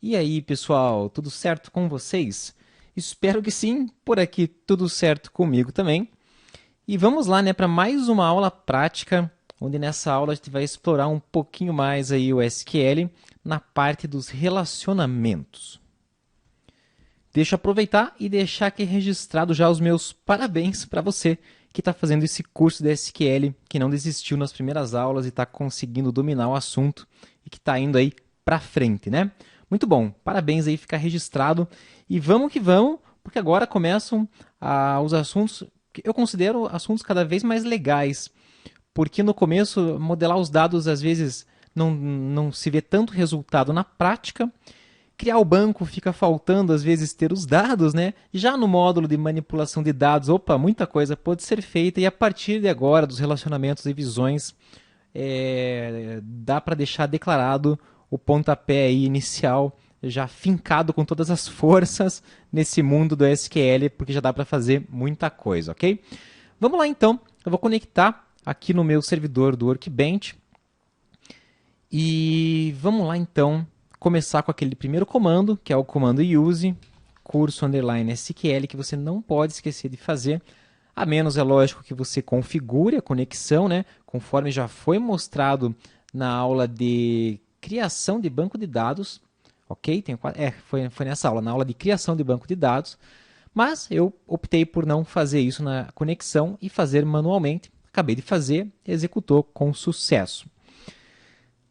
E aí, pessoal, tudo certo com vocês? Espero que sim, por aqui tudo certo comigo também. E vamos lá, né, para mais uma aula prática, onde nessa aula a gente vai explorar um pouquinho mais aí o SQL na parte dos relacionamentos. Deixa eu aproveitar e deixar aqui registrado já os meus parabéns para você que está fazendo esse curso de SQL, que não desistiu nas primeiras aulas e está conseguindo dominar o assunto e que está indo aí para frente, né? Muito bom, parabéns aí, fica registrado. E vamos que vamos, porque agora começam os assuntos que eu considero assuntos cada vez mais legais, porque no começo modelar os dados às vezes não se vê tanto resultado na prática. Criar o banco fica faltando, às vezes, ter os dados, né? Já no módulo de manipulação de dados, opa, muita coisa pode ser feita e a partir de agora, dos relacionamentos e visões, dá para deixar declarado o pontapé aí inicial, já fincado com todas as forças nesse mundo do SQL, porque já dá para fazer muita coisa, ok? Vamos lá então, eu vou conectar aqui no meu servidor do Workbench e vamos lá então começar com aquele primeiro comando, que é o comando use, curso underline SQL, que você não pode esquecer de fazer, a menos é lógico que você configure a conexão, né, conforme já foi mostrado na aula de criação de banco de dados, ok? Foi nessa aula, na aula de criação de banco de dados, mas eu optei por não fazer isso na conexão e fazer manualmente. Acabei de fazer, executou com sucesso.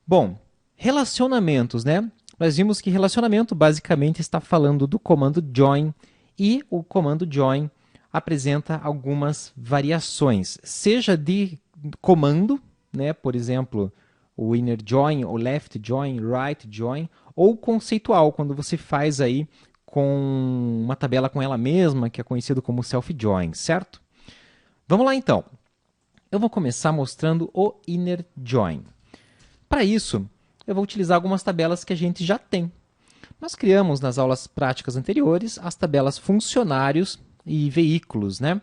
Bom, relacionamentos, né? Nós vimos que relacionamento basicamente está falando do comando join e o comando join apresenta algumas variações, seja de comando, né? Por exemplo, o inner join, o left join, right join, ou conceitual, quando você faz aí com uma tabela com ela mesma, que é conhecido como self join, certo? Vamos lá então. Eu vou começar mostrando o inner join. Para isso, eu vou utilizar algumas tabelas que a gente já tem. Nós criamos nas aulas práticas anteriores as tabelas funcionários e veículos, né?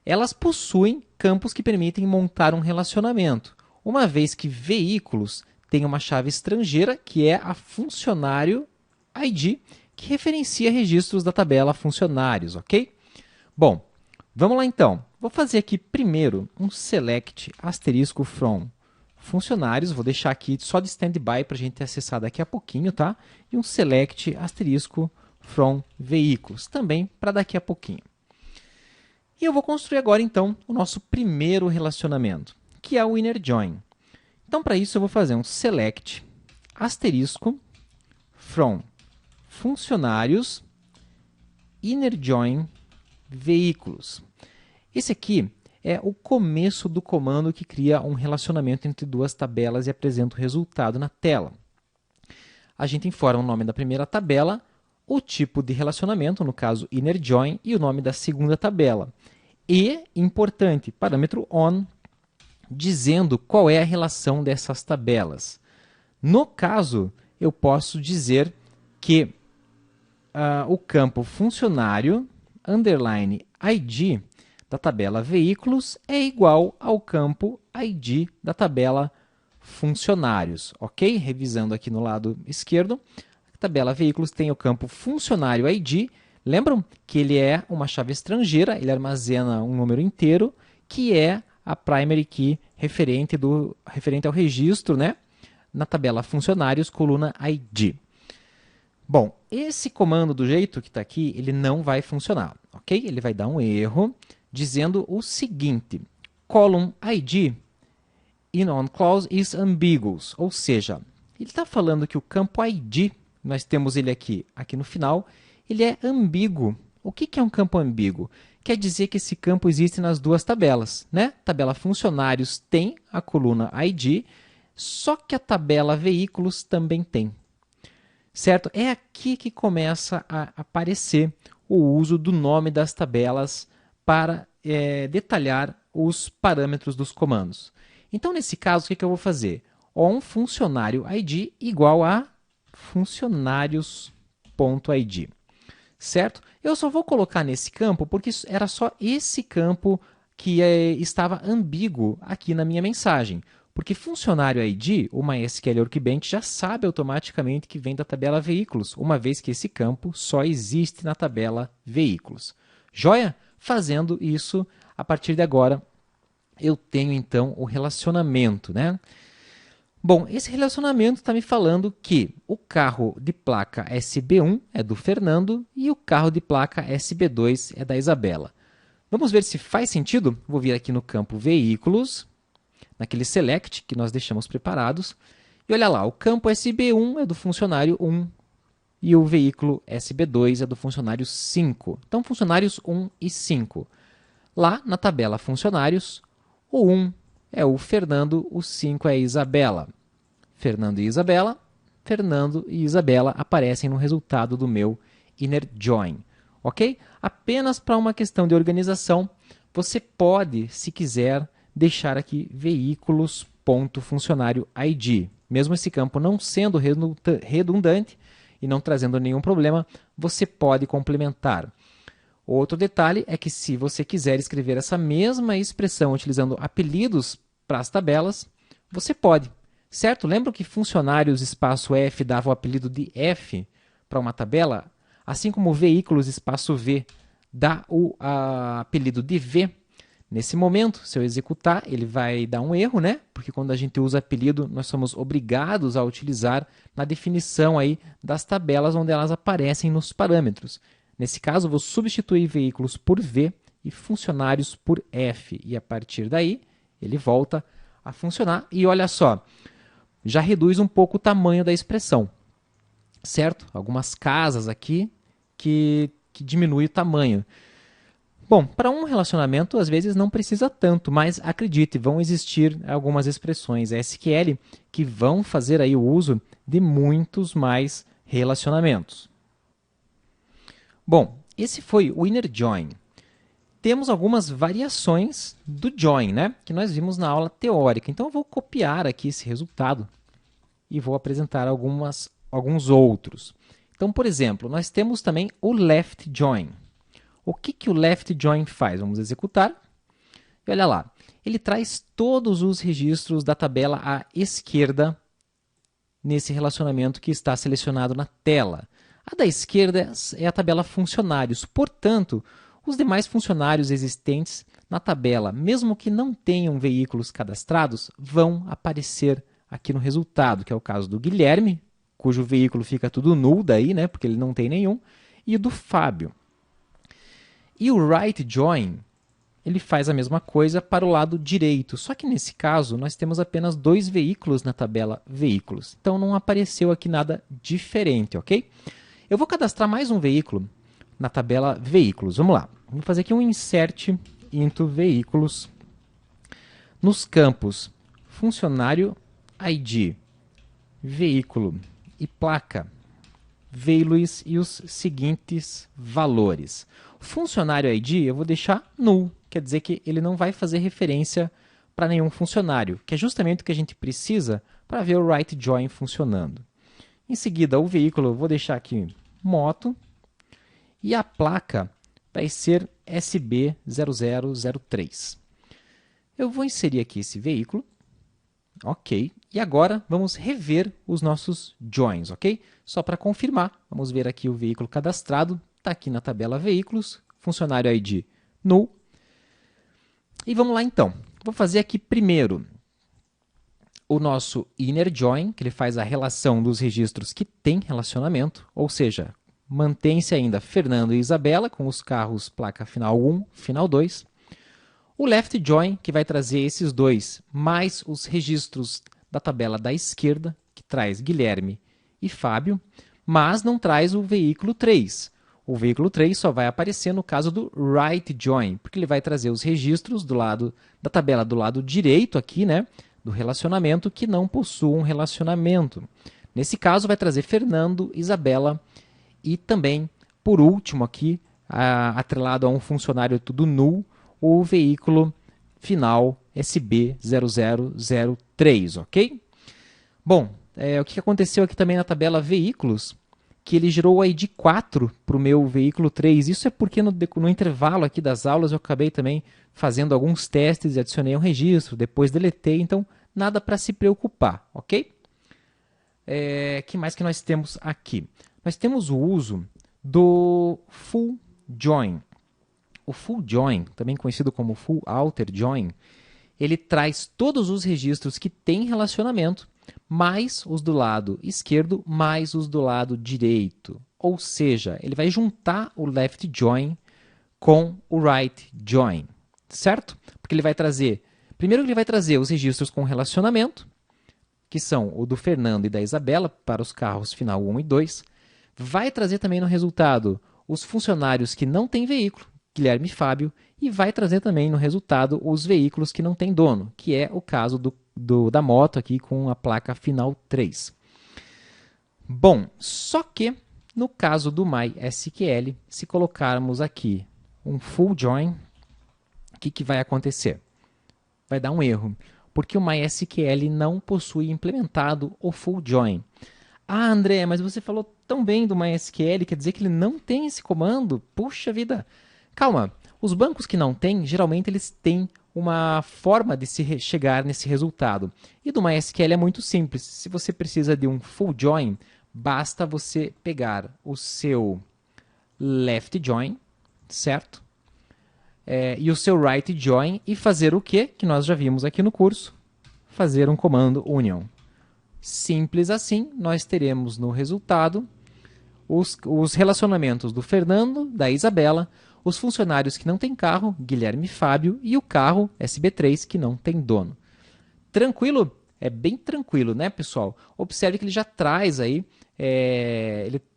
Elas possuem campos que permitem montar um relacionamento, uma vez que veículos têm uma chave estrangeira, que é a funcionário ID, que referencia registros da tabela funcionários, ok? Bom, vamos lá então. Vou fazer aqui primeiro um select asterisco from funcionários, vou deixar aqui só de standby para a gente acessar daqui a pouquinho, tá? E um select asterisco from veículos, também para daqui a pouquinho. E eu vou construir agora, então, o nosso primeiro relacionamento, que é o inner join. Então, para isso, eu vou fazer um select asterisco from funcionários inner join veículos. Esse aqui é o começo do comando que cria um relacionamento entre duas tabelas e apresenta o resultado na tela. A gente informa o nome da primeira tabela, o tipo de relacionamento, no caso inner join, e o nome da segunda tabela. E, importante, parâmetro on, dizendo qual é a relação dessas tabelas. No caso, eu posso dizer que o campo funcionário underline ID da tabela veículos é igual ao campo ID da tabela funcionários, ok? Revisando aqui no lado esquerdo, a tabela veículos tem o campo funcionário ID. Lembram que ele é uma chave estrangeira, ele armazena um número inteiro, que é a primary key referente ao registro, né? Na tabela funcionários, coluna ID. Bom, esse comando do jeito que está aqui, ele não vai funcionar, ok? Ele vai dar um erro dizendo o seguinte: column ID in on clause is ambiguous, ou seja, ele está falando que o campo ID, nós temos ele aqui no final, ele é ambíguo. O que é um campo ambíguo? Quer dizer que esse campo existe nas duas tabelas, né? Tabela funcionários tem a coluna ID, só que a tabela veículos também tem. Certo? É aqui que começa a aparecer o uso do nome das tabelas para detalhar os parâmetros dos comandos. Então, nesse caso, o que eu vou fazer? On funcionário ID igual a funcionários.id. Certo? Eu só vou colocar nesse campo porque era só esse campo que estava ambíguo aqui na minha mensagem. Porque funcionário ID, o MySQL Workbench já sabe automaticamente que vem da tabela veículos, uma vez que esse campo só existe na tabela veículos. Joia? Fazendo isso, a partir de agora, eu tenho então o relacionamento, né? Bom, esse relacionamento está me falando que o carro de placa SB1 é do Fernando e o carro de placa SB2 é da Isabela. Vamos ver se faz sentido? Vou vir aqui no campo Veículos, naquele Select que nós deixamos preparados. E olha lá, o campo SB1 é do funcionário 1 e o veículo SB2 é do funcionário 5. Então, funcionários 1 e 5. Lá na tabela funcionários, o 1 é o Fernando, o 5 é a Isabela. Fernando e Isabela aparecem no resultado do meu inner join. Ok? Apenas para uma questão de organização, você pode, se quiser, deixar aqui veículos.funcionário ID. Mesmo esse campo não sendo redundante e não trazendo nenhum problema, você pode complementar. Outro detalhe é que se você quiser escrever essa mesma expressão utilizando apelidos para as tabelas, você pode, certo? Lembra que funcionários espaço F dava o apelido de F para uma tabela? Assim como veículos espaço V dá o apelido de V. Nesse momento, se eu executar, ele vai dar um erro, né? Porque quando a gente usa apelido, nós somos obrigados a utilizar na definição aí das tabelas onde elas aparecem nos parâmetros. Nesse caso, vou substituir veículos por V e funcionários por F. E a partir daí, ele volta a funcionar. E olha só, já reduz um pouco o tamanho da expressão, certo? Algumas casas aqui que diminui o tamanho. Bom, para um relacionamento, às vezes não precisa tanto, mas acredite, vão existir algumas expressões SQL que vão fazer aí o uso de muitos mais relacionamentos. Bom, esse foi o inner join. Temos algumas variações do join, né? Que nós vimos na aula teórica. Então, eu vou copiar aqui esse resultado e vou apresentar alguns outros. Então, por exemplo, nós temos também o left join. O que o left join faz? Vamos executar. E olha lá, ele traz todos os registros da tabela à esquerda nesse relacionamento que está selecionado na tela. A da esquerda é a tabela funcionários, portanto, os demais funcionários existentes na tabela, mesmo que não tenham veículos cadastrados, vão aparecer aqui no resultado, que é o caso do Guilherme, cujo veículo fica tudo null daí, né, porque ele não tem nenhum, e do Fábio. E o right join, ele faz a mesma coisa para o lado direito, só que nesse caso nós temos apenas 2 veículos na tabela veículos, então não apareceu aqui nada diferente, ok? Eu vou cadastrar mais um veículo na tabela veículos, vamos lá, vou fazer aqui um insert into veículos nos campos funcionário ID, veículo e placa, values e os seguintes valores. Funcionário ID eu vou deixar null, quer dizer que ele não vai fazer referência para nenhum funcionário, que é justamente o que a gente precisa para ver o right join funcionando. Em seguida, o veículo eu vou deixar aqui moto e a placa vai ser SB0003. Eu vou inserir aqui esse veículo. Ok, e agora vamos rever os nossos joins, ok? Só para confirmar, vamos ver aqui o veículo cadastrado, está aqui na tabela veículos, funcionário ID null. E vamos lá então, vou fazer aqui primeiro o nosso inner join, que ele faz a relação dos registros que tem relacionamento, ou seja, mantém-se ainda Fernando e Isabela com os carros placa final 1, final 2. O left join, que vai trazer esses dois, mais os registros da tabela da esquerda, que traz Guilherme e Fábio, mas não traz o veículo 3. O veículo 3 só vai aparecer no caso do right join, porque ele vai trazer os registros do lado da tabela do lado direito aqui, né, do relacionamento que não possuam um relacionamento. Nesse caso, vai trazer Fernando, Isabela e também, por último aqui, atrelado a um funcionário tudo null, o veículo final SB0003, ok? Bom, o que aconteceu aqui também na tabela veículos, que ele gerou o ID 4 para o meu veículo 3. Isso é porque no intervalo aqui das aulas eu acabei também fazendo alguns testes e adicionei um registro, depois deletei, então nada para se preocupar, ok? Que mais que nós temos aqui? Nós temos o uso do full join. O full join, também conhecido como full outer join, ele traz todos os registros que têm relacionamento, mais os do lado esquerdo, mais os do lado direito. Ou seja, ele vai juntar o left join com o right join, certo? Porque ele vai trazer, primeiro ele vai trazer os registros com relacionamento, que são o do Fernando e da Isabela, para os carros final 1 e 2. Vai trazer também no resultado os funcionários que não têm veículo, Guilherme e Fábio, e vai trazer também no resultado os veículos que não têm dono, que é o caso da moto aqui com a placa final 3. Bom, só que no caso do MySQL, se colocarmos aqui um full join, o que vai acontecer? Vai dar um erro, porque o MySQL não possui implementado o full join. Ah, André, mas você falou tão bem do MySQL, quer dizer que ele não tem esse comando? Puxa vida! Calma, os bancos que não têm, geralmente eles têm uma forma de se chegar nesse resultado. E do MySQL é muito simples. Se você precisa de um full join, basta você pegar o seu left join, certo? E o seu right join e fazer o quê? Que nós já vimos aqui no curso. Fazer um comando union. Simples assim, nós teremos no resultado os relacionamentos do Fernando, da Isabela, os funcionários que não têm carro, Guilherme e Fábio, e o carro SB3 que não tem dono. Tranquilo? É bem tranquilo, né, pessoal? Observe que ele já traz aí,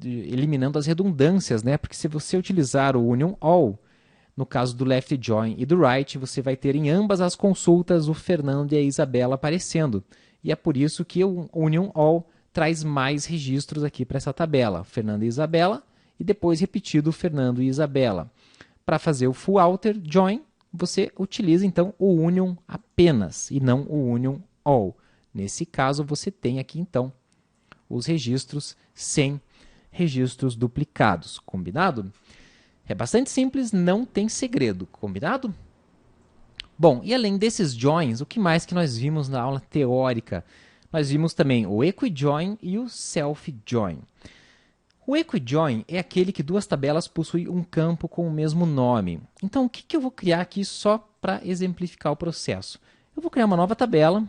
eliminando as redundâncias, né? Porque se você utilizar o union all, no caso do left join e do right, você vai ter em ambas as consultas o Fernando e a Isabela aparecendo. E é por isso que o union all traz mais registros aqui para essa tabela, Fernando e Isabela, e depois repetido Fernando e Isabela. Para fazer o full outer join, você utiliza então o union apenas e não o union all. Nesse caso, você tem aqui então os registros sem registros duplicados, combinado? É bastante simples, não tem segredo, combinado? Bom, e além desses joins, o que mais que nós vimos na aula teórica? Nós vimos também o equijoin e o self-join. O equijoin é aquele que duas tabelas possuem um campo com o mesmo nome. Então, o que eu vou criar aqui só para exemplificar o processo? Eu vou criar uma nova tabela,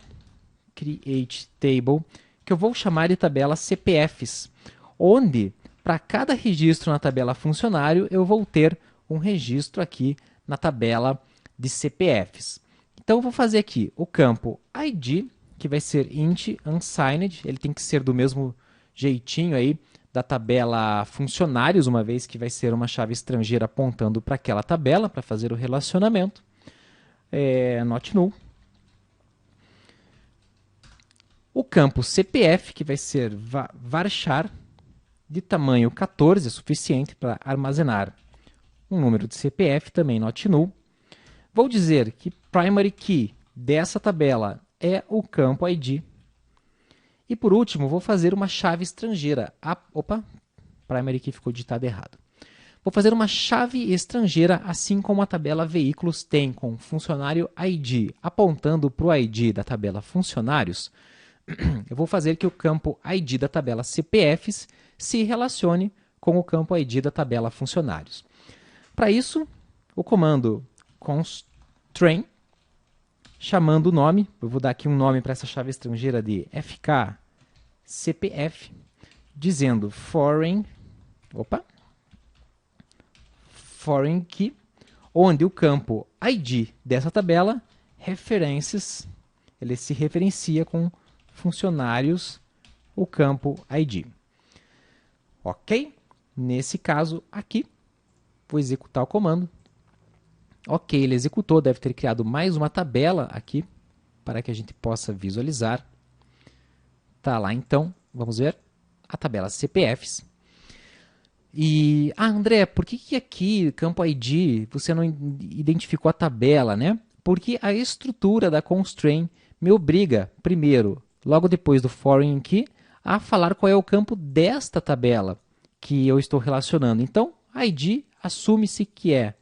create table, que eu vou chamar de tabela CPFs, onde, para cada registro na tabela funcionário, eu vou ter um registro aqui na tabela de CPFs. Então, eu vou fazer aqui o campo ID, que vai ser int unsigned, ele tem que ser do mesmo jeitinho aí da tabela funcionários, uma vez que vai ser uma chave estrangeira apontando para aquela tabela, para fazer o relacionamento. Not null. O campo CPF, que vai ser varchar, de tamanho 14, é suficiente para armazenar um número de CPF, também not null. Vou dizer que primary key dessa tabela é o campo ID. E por último, vou fazer uma chave estrangeira. Opa, primary key ficou digitado errado. Vou fazer uma chave estrangeira, assim como a tabela veículos tem com funcionário ID apontando para o ID da tabela funcionários. Eu vou fazer que o campo ID da tabela CPFs se relacione com o campo ID da tabela funcionários. Para isso, o comando constrain, chamando o nome, eu vou dar aqui um nome para essa chave estrangeira de fkcpf, dizendo foreign key, onde o campo ID dessa tabela, references, ele se referencia com funcionários, o campo ID. Ok? Nesse caso aqui, vou executar o comando. Ok, ele executou, deve ter criado mais uma tabela aqui para que a gente possa visualizar. Tá lá então, vamos ver a tabela CPFs. E, André, por que aqui, campo ID, você não identificou a tabela, né? Porque a estrutura da constraint me obriga, primeiro, logo depois do foreign key, a falar qual é o campo desta tabela que eu estou relacionando. Então, ID assume-se que é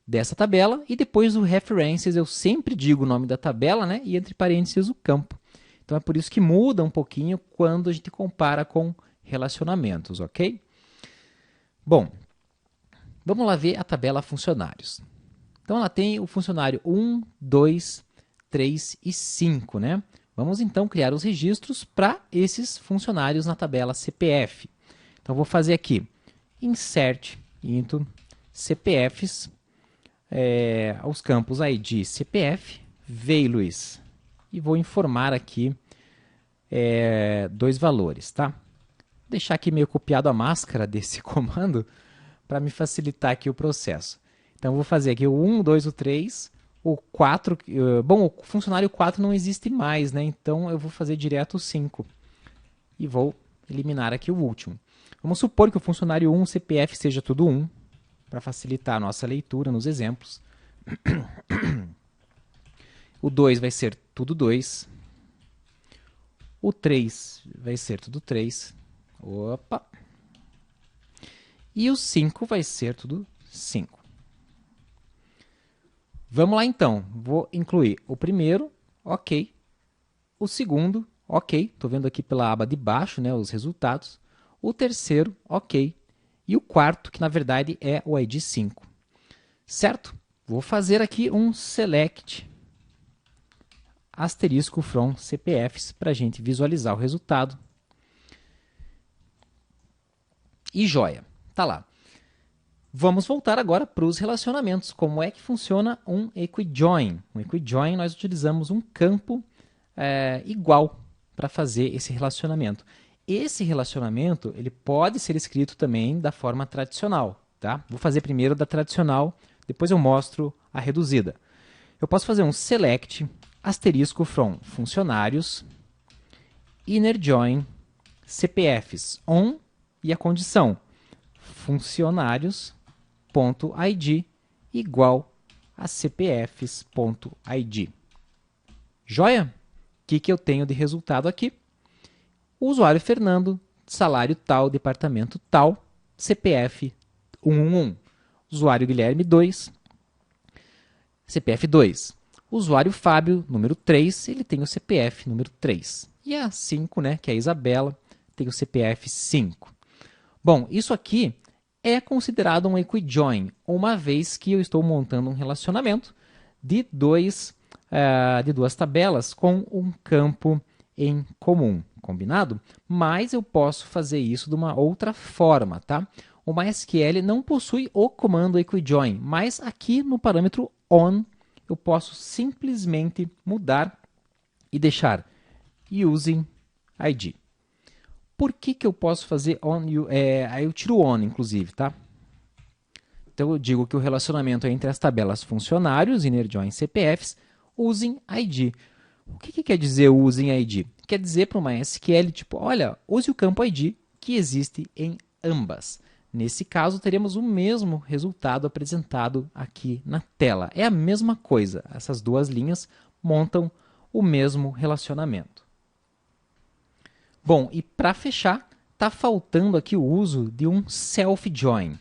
dessa tabela, e depois o references eu sempre digo o nome da tabela, né? E entre parênteses o campo. Então é por isso que muda um pouquinho quando a gente compara com relacionamentos, ok? Bom, vamos lá ver a tabela funcionários. Então ela tem o funcionário 1, 2, 3 e 5, né? Vamos então criar os registros para esses funcionários na tabela CPF. Então vou fazer aqui insert into CPFs, aos campos ID CPF, values, e vou informar aqui dois valores, tá? Vou deixar aqui meio copiado a máscara desse comando para me facilitar aqui o processo. Então, vou fazer aqui o 1, 2, o 3, o 4. Bom, o funcionário 4 não existe mais, né? Então, eu vou fazer direto o 5. E vou eliminar aqui o último. Vamos supor que o funcionário 1, CPF, seja tudo 1, para facilitar a nossa leitura nos exemplos. O 2 vai ser tudo 2. O 3 vai ser tudo 3. Opa! E o 5 vai ser tudo 5. Vamos lá então, vou incluir o primeiro, ok, o segundo, ok, estou vendo aqui pela aba de baixo, né, os resultados, o terceiro, ok, e o quarto, que na verdade é o ID 5, certo? Vou fazer aqui um select asterisco from CPFs para a gente visualizar o resultado. E joia, tá lá. Vamos voltar agora para os relacionamentos. Como é que funciona um equijoin? Um equijoin, nós utilizamos um campo igual para fazer esse relacionamento. Esse relacionamento ele pode ser escrito também da forma tradicional. Tá? Vou fazer primeiro da tradicional, depois eu mostro a reduzida. Eu posso fazer um select asterisco from funcionários inner join CPFs on e a condição funcionários .id igual a cpfs.id. Joia? O que eu tenho de resultado aqui? O usuário Fernando, salário tal, departamento tal, CPF 111. Usuário Guilherme 2, CPF 2. Usuário Fábio, número 3, ele tem o CPF número 3. E a 5, né, que é a Isabela, tem o CPF 5. Bom, isso aqui é considerado um equijoin, uma vez que eu estou montando um relacionamento de duas tabelas com um campo em comum, combinado? Mas eu posso fazer isso de uma outra forma, tá? O MySQL não possui o comando equijoin, mas aqui no parâmetro on eu posso simplesmente mudar e deixar using ID. Por que eu posso fazer on? Aí eu tiro o on, inclusive, tá? Então eu digo que o relacionamento é entre as tabelas funcionários, inner join CPFs, using ID. O que quer dizer using ID? Quer dizer para o MySQL, tipo, olha, use o campo ID que existe em ambas. Nesse caso, teremos o mesmo resultado apresentado aqui na tela. É a mesma coisa. Essas duas linhas montam o mesmo relacionamento. Bom, e para fechar, está faltando aqui o uso de um self-join.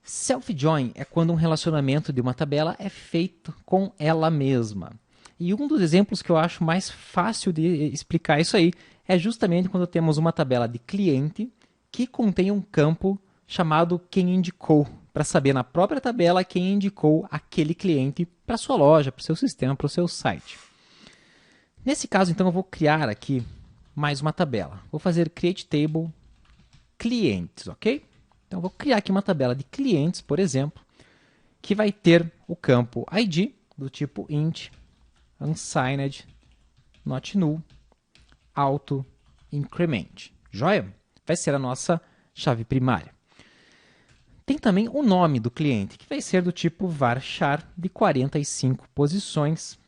Self-join é quando um relacionamento de uma tabela é feito com ela mesma. E um dos exemplos que eu acho mais fácil de explicar isso aí é justamente quando temos uma tabela de cliente que contém um campo chamado quem indicou, para saber na própria tabela quem indicou aquele cliente para sua loja, para o seu sistema, para o seu site. Nesse caso, então, eu vou criar aqui mais uma tabela. Vou fazer create table clientes, ok? Então, vou criar aqui uma tabela de clientes, por exemplo, que vai ter o campo ID do tipo int, unsigned, not null, auto increment. Joia? Vai ser a nossa chave primária. Tem também o nome do cliente, que vai ser do tipo varchar de 45 posições,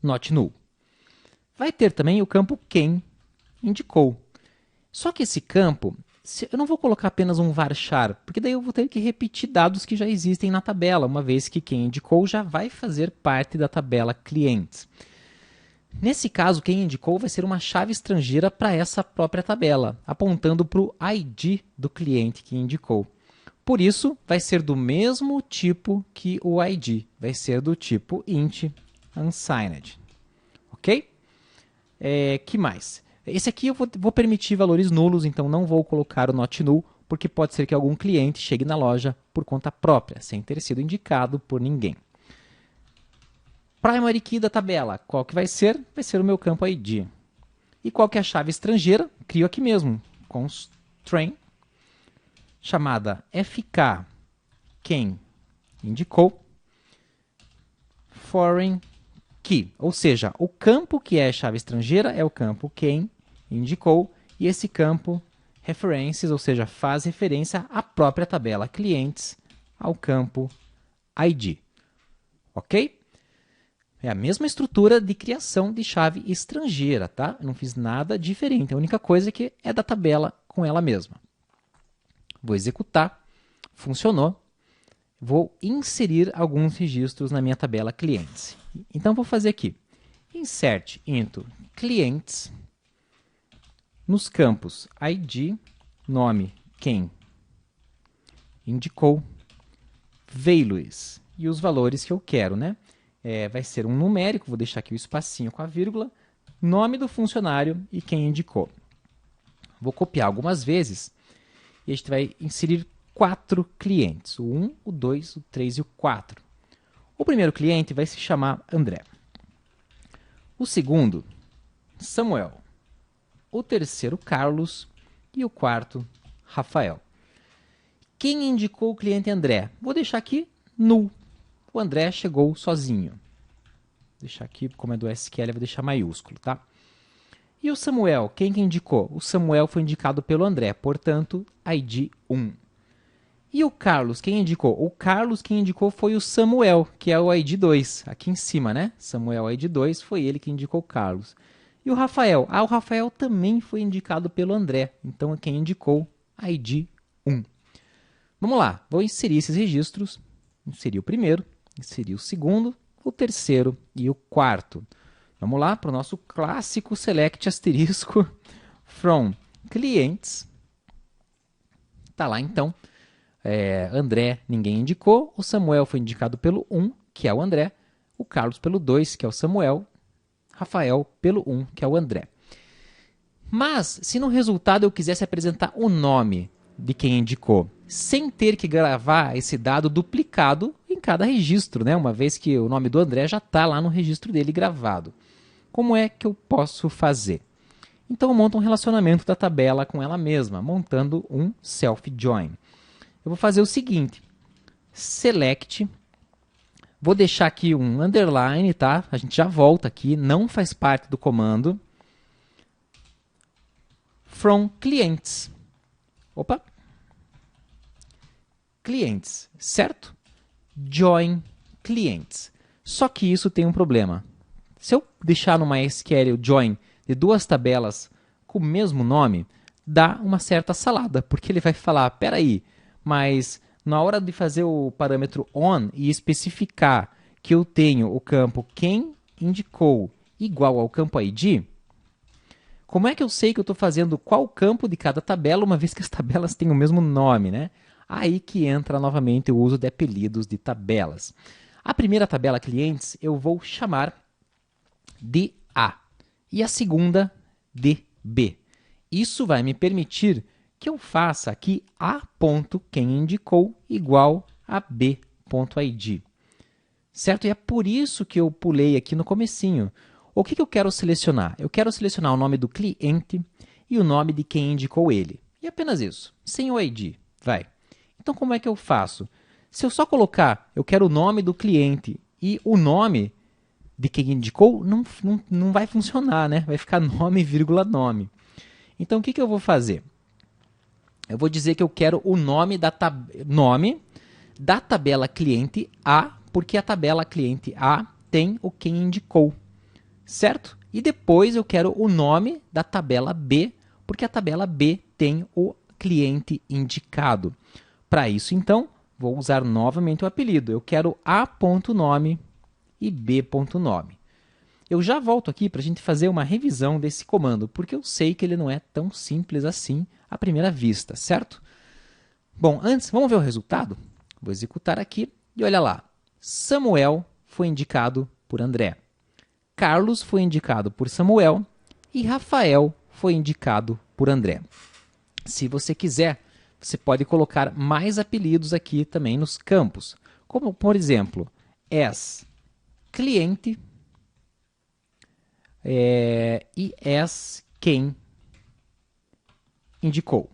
not null. Vai ter também o campo quem indicou. Só que esse campo, eu não vou colocar apenas um varchar, porque daí eu vou ter que repetir dados que já existem na tabela, uma vez que quem indicou já vai fazer parte da tabela clientes. Nesse caso, quem indicou vai ser uma chave estrangeira para essa própria tabela, apontando para o ID do cliente que indicou. Por isso, vai ser do mesmo tipo que o ID. Vai ser do tipo int unsigned. Ok? Que mais? Esse aqui eu vou permitir valores nulos, então não vou colocar o not null, porque pode ser que algum cliente chegue na loja por conta própria, sem ter sido indicado por ninguém. Primary key da tabela, qual que vai ser? Vai ser o meu campo ID. E qual que é a chave estrangeira? Crio aqui mesmo, constraint, chamada fk quem indicou foreign key. Ou seja, o campo que é chave estrangeira é o campo quem indicou, e esse campo references, ou seja, faz referência à própria tabela clientes, ao campo ID. Ok? É a mesma estrutura de criação de chave estrangeira, tá? Eu não fiz nada diferente. A única coisa é que é da tabela com ela mesma. Vou executar. Funcionou. Vou inserir alguns registros na minha tabela clientes. Então, vou fazer aqui. Insert into clientes. Nos campos ID, nome, quem indicou, values e os valores que eu quero, né? Vai ser um numérico, vou deixar aqui o espacinho com a vírgula, nome do funcionário e quem indicou. Vou copiar algumas vezes e a gente vai inserir 4 clientes, o 1, o 2, o 3 e o 4. O primeiro cliente vai se chamar André. O segundo, Samuel. O terceiro, Carlos. E o quarto, Rafael. Quem indicou o cliente André? Vou deixar aqui null. O André chegou sozinho. Vou deixar aqui, como é do SQL, vou deixar maiúsculo, tá? E o Samuel, quem que indicou? O Samuel foi indicado pelo André, portanto, ID 1. E o Carlos, quem indicou? O Carlos, quem indicou foi o Samuel, que é o ID 2, aqui em cima, né? Samuel ID 2, foi ele que indicou o Carlos. E o Rafael? O Rafael também foi indicado pelo André, então quem indicou? ID 1. Vamos lá, vou inserir esses registros. Inserir o primeiro, inserir o segundo, o terceiro e o quarto. Vamos lá para o nosso clássico select asterisco from clientes. Está lá então. André ninguém indicou, o Samuel foi indicado pelo 1, que é o André, o Carlos pelo 2, que é o Samuel, Rafael pelo 1, que é o André. Mas, se no resultado eu quisesse apresentar o nome de quem indicou, sem ter que gravar esse dado duplicado em cada registro, né? Uma vez que o nome do André já está lá no registro dele gravado. Como é que eu posso fazer? Então eu monto um relacionamento da tabela com ela mesma, montando um self-join. Eu vou fazer o seguinte, select, vou deixar aqui um underline, tá? A gente já volta aqui, não faz parte do comando. From clients. Opa! Clientes, certo? Join clients. Só que isso tem um problema. Se eu deixar no MySQL o join de duas tabelas com o mesmo nome, dá uma certa salada, porque ele vai falar, peraí, mas na hora de fazer o parâmetro on e especificar que eu tenho o campo quem indicou igual ao campo ID, como é que eu sei que eu estou fazendo qual campo de cada tabela, uma vez que as tabelas têm o mesmo nome, né? Aí que entra novamente o uso de apelidos de tabelas. A primeira tabela clientes eu vou chamar de A e a segunda de B. Isso vai me permitir que eu faça aqui A.quem indicou igual a B.id. Certo? E é por isso que eu pulei aqui no comecinho. O que eu quero selecionar? Eu quero selecionar o nome do cliente e o nome de quem indicou ele. E apenas isso, sem o ID. Vai. Então, como é que eu faço? Se eu só colocar, eu quero o nome do cliente e o nome de quem indicou, não vai funcionar, né? Vai ficar nome, vírgula, nome. Então, o que eu vou fazer? Eu vou dizer que eu quero o nome da tabela cliente A, porque a tabela cliente A tem o quem indicou, certo? E depois eu quero o nome da tabela B, porque a tabela B tem o cliente indicado. Para isso, então, vou usar novamente o apelido. Eu quero A.nome e B.nome. Eu já volto aqui para a gente fazer uma revisão desse comando, porque eu sei que ele não é tão simples assim à primeira vista, certo? Bom, antes, vamos ver o resultado? Vou executar aqui e olha lá. Samuel foi indicado por André. Carlos foi indicado por Samuel e Rafael foi indicado por André. Se você quiser, você pode colocar mais apelidos aqui também nos campos. Como, por exemplo, és cliente e és quem indicou.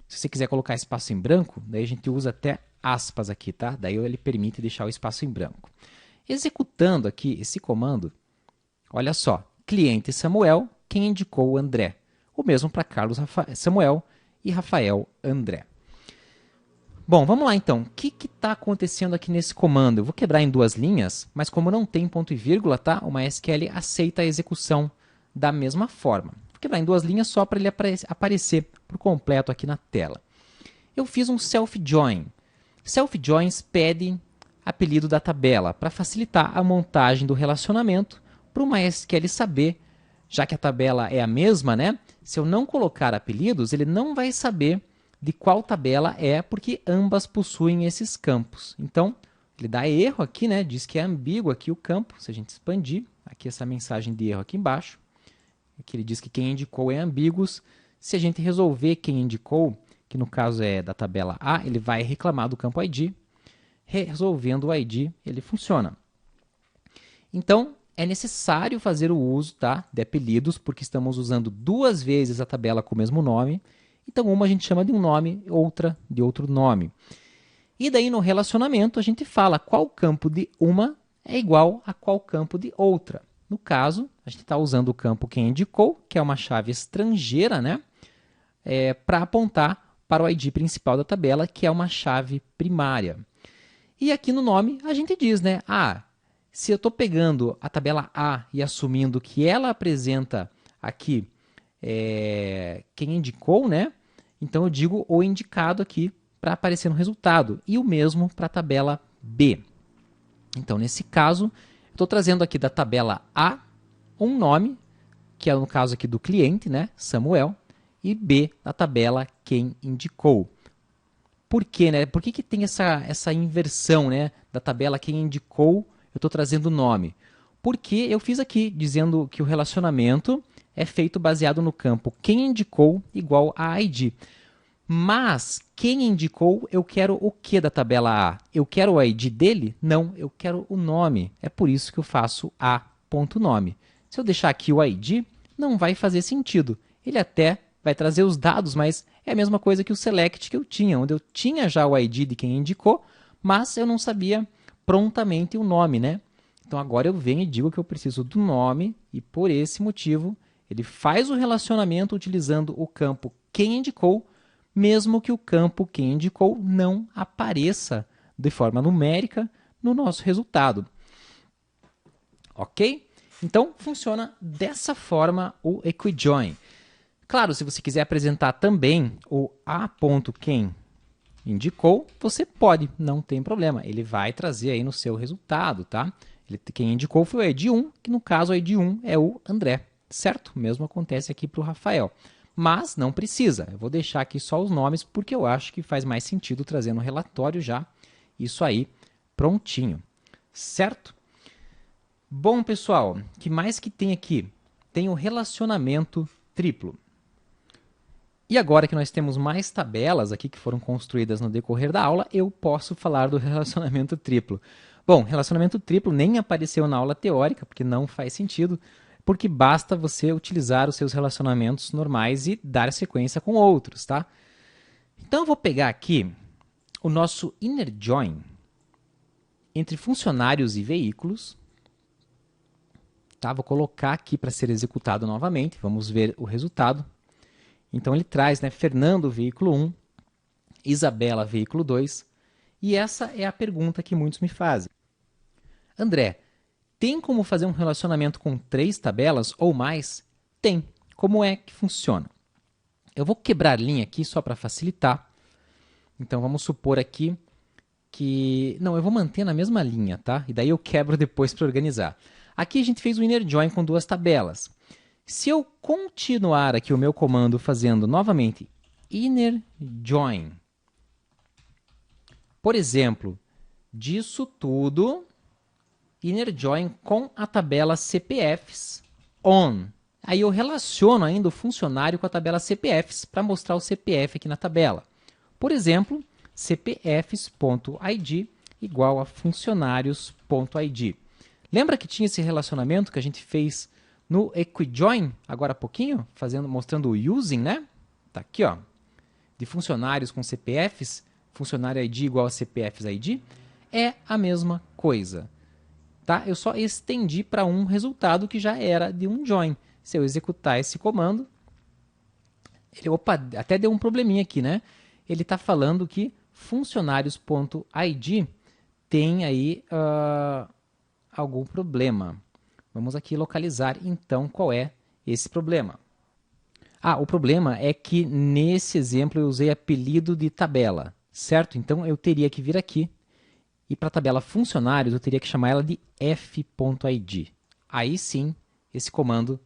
Se você quiser colocar espaço em branco, daí a gente usa até aspas aqui, tá? Daí ele permite deixar o espaço em branco. Executando aqui esse comando, olha só, cliente Samuel, quem indicou André. O mesmo para Carlos Samuel e Rafael André. Bom, vamos lá então. O que está acontecendo aqui nesse comando? Eu vou quebrar em duas linhas, mas como não tem ponto e vírgula, tá? O MySQL aceita a execução da mesma forma. Vou quebrar em duas linhas só para ele aparecer por completo aqui na tela. Eu fiz um self-join. Self-joins pede apelido da tabela para facilitar a montagem do relacionamento para o MySQL saber, já que a tabela é a mesma, né? Se eu não colocar apelidos, ele não vai saber de qual tabela é, porque ambas possuem esses campos. Então, ele dá erro aqui, né? Diz que é ambíguo aqui o campo. Se a gente expandir, aqui essa mensagem de erro aqui embaixo, aqui ele diz que quem indicou é ambíguos. Se a gente resolver quem indicou, que no caso é da tabela A, ele vai reclamar do campo ID. Resolvendo o ID, ele funciona. Então, é necessário fazer o uso, tá, de apelidos, porque estamos usando duas vezes a tabela com o mesmo nome. Então, uma a gente chama de um nome, outra de outro nome. E daí, no relacionamento, a gente fala qual campo de uma é igual a qual campo de outra. No caso, a gente está usando o campo quem indicou, que é uma chave estrangeira, né, para apontar para o ID principal da tabela, que é uma chave primária. E aqui no nome, a gente diz, né, se eu estou pegando a tabela A e assumindo que ela apresenta aqui quem indicou, né? Então eu digo o indicado aqui para aparecer no resultado. E o mesmo para a tabela B. Então, nesse caso, eu estou trazendo aqui da tabela A um nome, que é no caso aqui do cliente, né? Samuel, e B da tabela quem indicou. Por quê, né? Por que tem essa inversão, né? Da tabela quem indicou, eu estou trazendo o nome. Porque eu fiz aqui dizendo que o relacionamento é feito baseado no campo quem indicou igual a ID. Mas quem indicou, eu quero o que da tabela A? Eu quero o ID dele? Não, eu quero o nome. É por isso que eu faço A.nome. Se eu deixar aqui o ID, não vai fazer sentido. Ele até vai trazer os dados, mas é a mesma coisa que o select que eu tinha, onde eu tinha já o ID de quem indicou, mas eu não sabia prontamente o nome, né? Então agora eu venho e digo que eu preciso do nome e por esse motivo ele faz o relacionamento utilizando o campo quem indicou, mesmo que o campo quem indicou não apareça de forma numérica no nosso resultado. Ok? Então funciona dessa forma o equijoin. Claro, se você quiser apresentar também o a.quem indicou, você pode, não tem problema. Ele vai trazer aí no seu resultado, tá? Quem indicou foi o ID 1, que no caso o ID 1 é o André, certo? O mesmo acontece aqui para o Rafael. Mas não precisa, eu vou deixar aqui só os nomes porque eu acho que faz mais sentido trazer no relatório já isso aí prontinho, certo? Bom, pessoal, o que mais que tem aqui? Tem o relacionamento triplo. E agora que nós temos mais tabelas aqui que foram construídas no decorrer da aula, eu posso falar do relacionamento triplo. Bom, relacionamento triplo nem apareceu na aula teórica, porque não faz sentido, porque basta você utilizar os seus relacionamentos normais e dar sequência com outros, tá? Então eu vou pegar aqui o nosso inner join entre funcionários e veículos. Tá? Vou colocar aqui para ser executado novamente, vamos ver o resultado. Então ele traz, né, Fernando, veículo 1, Isabela, veículo 2, e essa é a pergunta que muitos me fazem. André, tem como fazer um relacionamento com 3 tabelas ou mais? Tem. Como é que funciona? Eu vou quebrar linha aqui só para facilitar. Então vamos supor aqui que... Não, eu vou manter na mesma linha, tá? E daí eu quebro depois para organizar. Aqui a gente fez o inner join com 2 tabelas. Se eu continuar aqui o meu comando fazendo novamente inner join. Por exemplo, disso tudo, inner join com a tabela CPFs on. Aí eu relaciono ainda o funcionário com a tabela CPFs para mostrar o CPF aqui na tabela. Por exemplo, cpfs.id igual a funcionários.id. Lembra que tinha esse relacionamento que a gente fez no equijoin agora há pouquinho, mostrando o using, né? Tá aqui, ó, de funcionários com CPFs, funcionário ID igual a CPFs ID, é a mesma coisa. Tá? Eu só estendi para um resultado que já era de um join. Se eu executar esse comando, opa, até deu um probleminha aqui, né? Ele está falando que funcionários.id tem aí algum problema. Vamos aqui localizar, então, qual é esse problema. O problema é que nesse exemplo eu usei apelido de tabela, certo? Então eu teria que vir aqui e para a tabela funcionários eu teria que chamar ela de f.id. Aí sim, esse comando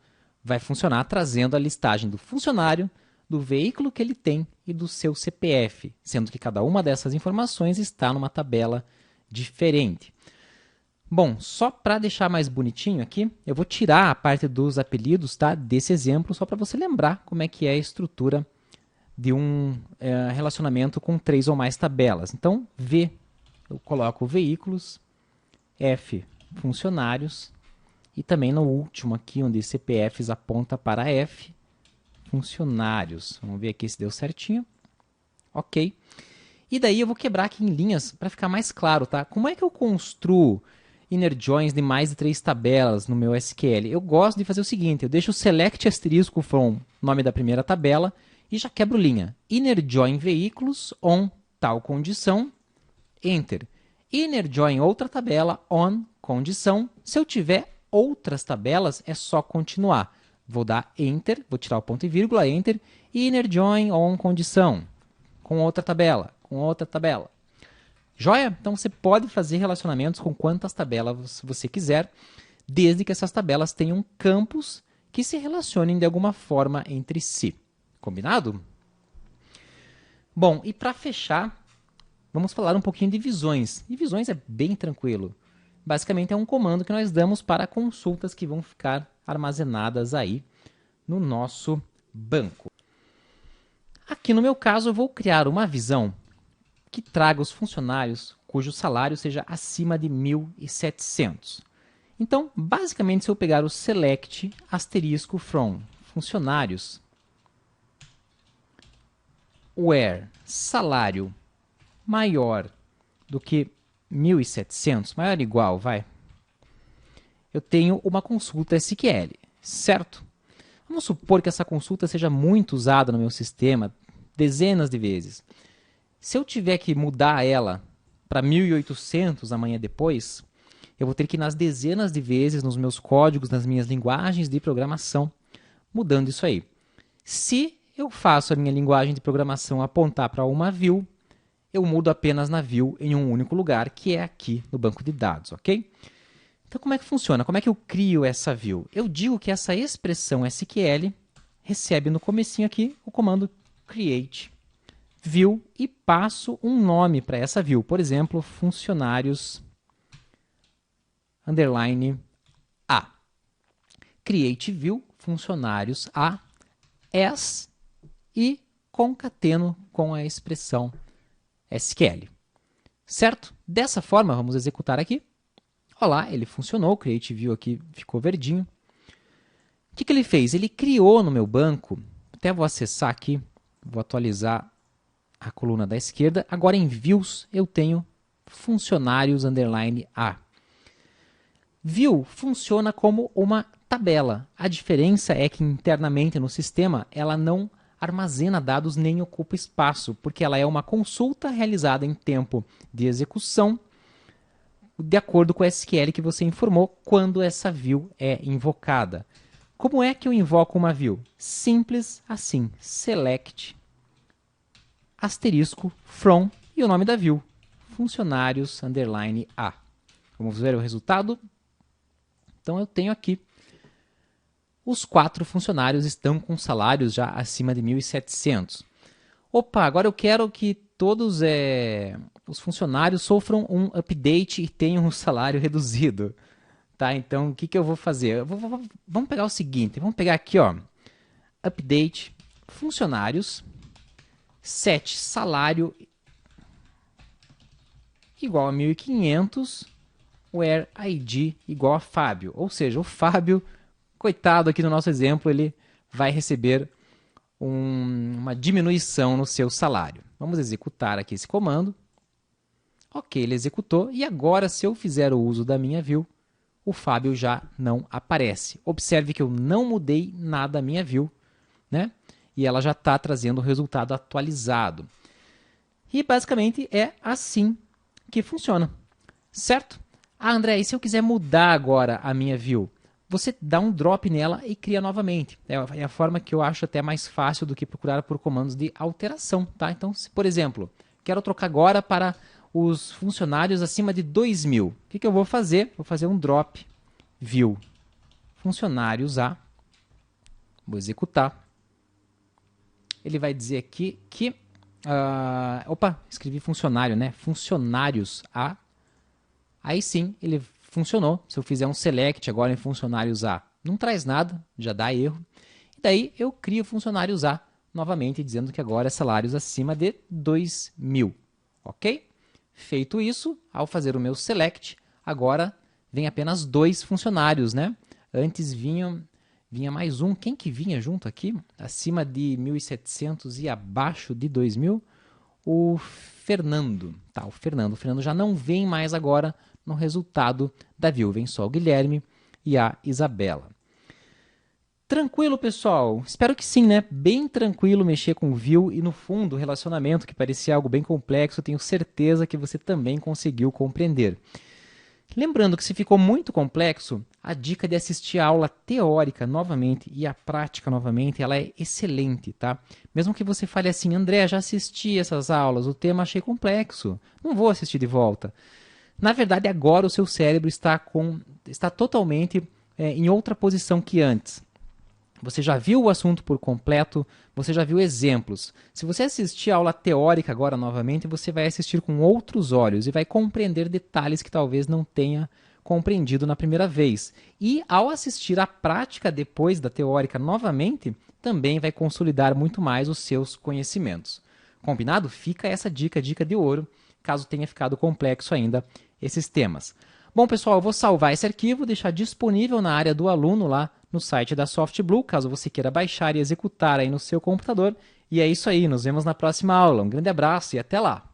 vai funcionar trazendo a listagem do funcionário, do veículo que ele tem e do seu CPF, sendo que cada uma dessas informações está numa tabela diferente. Bom, só para deixar mais bonitinho aqui, eu vou tirar a parte dos apelidos, tá, desse exemplo, só para você lembrar como é que é a estrutura de um relacionamento com 3 ou mais tabelas. Então, V, eu coloco veículos, F, funcionários, e também no último aqui, onde CPFs aponta para F, funcionários. Vamos ver aqui se deu certinho. Ok. E daí eu vou quebrar aqui em linhas para ficar mais claro, tá? Como é que eu construo inner joins de mais de 3 tabelas no meu SQL? Eu gosto de fazer o seguinte, eu deixo o select asterisco from nome da primeira tabela e já quebro linha. Inner join veículos on tal condição, enter. Inner join outra tabela on condição. Se eu tiver outras tabelas, é só continuar. Vou dar enter, vou tirar o ponto e vírgula, enter, inner join on condição, com outra tabela, com outra tabela. Joia? Então você pode fazer relacionamentos com quantas tabelas você quiser, desde que essas tabelas tenham campos que se relacionem de alguma forma entre si. Combinado? Bom, e para fechar, vamos falar um pouquinho de visões. E visões é bem tranquilo. Basicamente é um comando que nós damos para consultas que vão ficar armazenadas aí no nosso banco. Aqui no meu caso eu vou criar uma visão que traga os funcionários cujo salário seja acima de 1.700. Então, basicamente, se eu pegar o select asterisco from funcionários, where salário maior do que 1.700, maior ou igual, vai, eu tenho uma consulta SQL, certo? Vamos supor que essa consulta seja muito usada no meu sistema, dezenas de vezes. Se eu tiver que mudar ela para 1.800 amanhã depois, eu vou ter que ir nas dezenas de vezes nos meus códigos, nas minhas linguagens de programação, mudando isso aí. Se eu faço a minha linguagem de programação apontar para uma view, eu mudo apenas na view em um único lugar, que é aqui no banco de dados, ok? Então, como é que funciona? Como é que eu crio essa view? Eu digo que essa expressão SQL recebe no comecinho aqui o comando create view e passo um nome para essa view. Por exemplo, funcionários underline A. Create view, funcionários A, as e concateno com a expressão SQL. Certo? Dessa forma, vamos executar aqui. Olá, ele funcionou, o create view aqui ficou verdinho. O que ele fez? Ele criou no meu banco, até vou acessar aqui, vou atualizar a coluna da esquerda. Agora em views eu tenho funcionários underline A. View funciona como uma tabela. A diferença é que internamente no sistema ela não armazena dados nem ocupa espaço, porque ela é uma consulta realizada em tempo de execução de acordo com o SQL que você informou quando essa view é invocada. Como é que eu invoco uma view? Simples assim, select asterisco from e o nome da view, funcionários underline A. Vamos ver o resultado? Então eu tenho aqui os 4 funcionários estão com salários já acima de 1.700. Opa, agora eu quero que todos os funcionários sofram um update e tenham um salário reduzido. Tá? Então, o que, que eu vou fazer? Vamos pegar o seguinte, vamos pegar aqui, ó, update, funcionários, set salário igual a 1.500, where ID igual a Fábio. Ou seja, o Fábio, coitado aqui no nosso exemplo, ele vai receber uma diminuição no seu salário. Vamos executar aqui esse comando. Ok, ele executou. E agora, se eu fizer o uso da minha view, o Fábio já não aparece. Observe que eu não mudei nada a minha view, né? E ela já está trazendo o resultado atualizado. E basicamente é assim que funciona, certo? Ah, André, e se eu quiser mudar agora a minha view? Você dá um drop nela e cria novamente. É a forma que eu acho até mais fácil do que procurar por comandos de alteração, tá? Então, se, por exemplo, quero trocar agora para os funcionários acima de 2.000. O que eu vou fazer? Vou fazer um drop view funcionários A. Vou executar. Ele vai dizer aqui que... opa, escrevi funcionário, né? Funcionários A. Aí sim, ele funcionou. Se eu fizer um select agora em funcionários A, não traz nada, já dá erro. E daí eu crio funcionários A novamente, dizendo que agora é salários acima de 2.000. Ok? Feito isso, ao fazer o meu select, agora vem apenas 2 funcionários, né? Antes vinha mais um. Quem que vinha junto aqui? Acima de 1.700 e abaixo de 2.000? O Fernando. Tá, o Fernando. O Fernando já não vem mais agora no resultado da view. Vem só o Guilherme e a Isabela. Tranquilo, pessoal? Espero que sim, né? Bem tranquilo mexer com view e, no fundo, o relacionamento, que parecia algo bem complexo, tenho certeza que você também conseguiu compreender. Lembrando que se ficou muito complexo, a dica de assistir a aula teórica novamente e a prática novamente, ela é excelente, tá? Mesmo que você fale assim, André, já assisti essas aulas, o tema achei complexo, não vou assistir de volta. Na verdade, agora o seu cérebro está totalmente em outra posição que antes. Você já viu o assunto por completo, você já viu exemplos. Se você assistir a aula teórica agora novamente, você vai assistir com outros olhos e vai compreender detalhes que talvez não tenha compreendido na primeira vez. E ao assistir a prática depois da teórica novamente, também vai consolidar muito mais os seus conhecimentos. Combinado? Fica essa dica de ouro, caso tenha ficado complexo ainda esses temas. Bom, pessoal, eu vou salvar esse arquivo, deixar disponível na área do aluno lá no site da SoftBlue, caso você queira baixar e executar aí no seu computador. E é isso aí, nos vemos na próxima aula. Um grande abraço e até lá!